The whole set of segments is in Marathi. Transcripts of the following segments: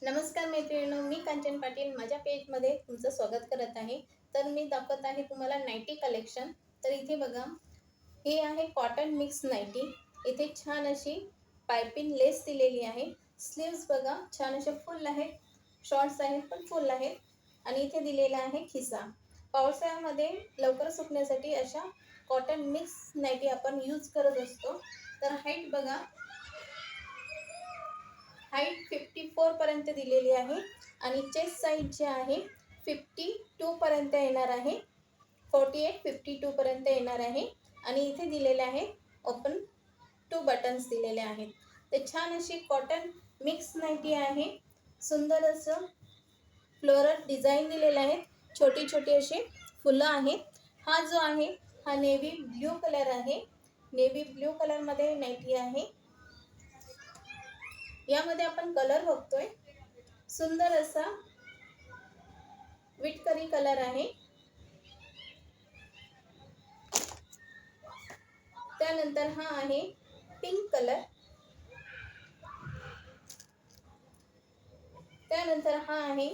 नमस्कार मैत्रिणींनो, मी कांचन पाटील माझ्या पेजमध्ये तुमचं स्वागत करत आहे. तर मी दाखवत आहे तुम्हाला नाईटी कलेक्शन. तर इथे बघा, हे आहे कॉटन मिक्स नाईटी. इथे छान अशी पायपिंग लेस दिलेली आहे. स्लीव्स बघा छान असे फुल आहेत, शॉर्ट्स आहेत पण फुल आहेत. आणि इथे दिलेला आहे खिसा. पावसाळ्यामध्ये लवकर सुकण्यासाठी अशा कॉटन मिक्स नाईटी आपण यूज करत असतो. तर हाईट बघा, हाईट 54 पर्यंत दिलेली आहे आणि चेस्ट साईज जे आहे 52 पर्यंत येणार आहे. 48 52 पर्यंत येणार आहे. आणि इथे दिलेले आहे ओपन 2 बटन्स दिलेले आहेत. ते छान अशी कॉटन मिक्स नाईटी आहे. सुंदर असं फ्लोरल डिझाईन दिलेले आहेत. छोटी छोटी अशी फुलं आहेत. हा जो आहे हा नेव्ही ब्ल्यू कलर आहे. नेव्ही ब्ल्यू कलरमध्ये नाईटी आहे. यामध्ये आपण कलर बघतोय, सुंदर असा विटकरी कलर आहे. त्यानंतर हा आहे पिंक कलर. त्यानंतर हा आहे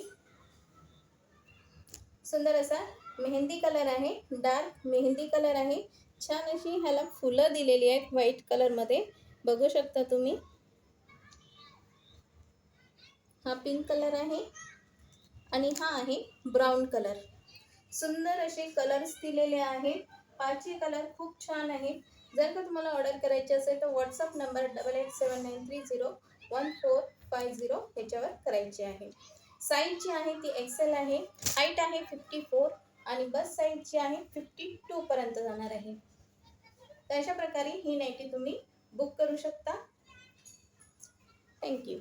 सुंदर असा मेहंदी कलर आहे, डार्क मेहंदी कलर आहे. छान अशी ह्याला फुलं दिलेली आहेत व्हाईट कलरमध्ये, बघू शकता तुम्ही. हा पिंक कलर आहे आणि हा आहे ब्राऊन कलर. सुंदर असे कलर्स दिलेले आहेत. पाचही कलर खूप छान आहेत. जर का तुम्हाला ऑर्डर करायची असेल तर व्हॉट्सअप नंबर 8879301450 ह्याच्यावर करायची आहे. साईज जी आहे ती एक्सेल आहे. हाईट आहे 54 आणि बस साईज जी आहे 52 पर्यंत जाणार आहे. तर अशा प्रकारे ही नाईटी तुम्ही बुक करू शकता. थँक्यू.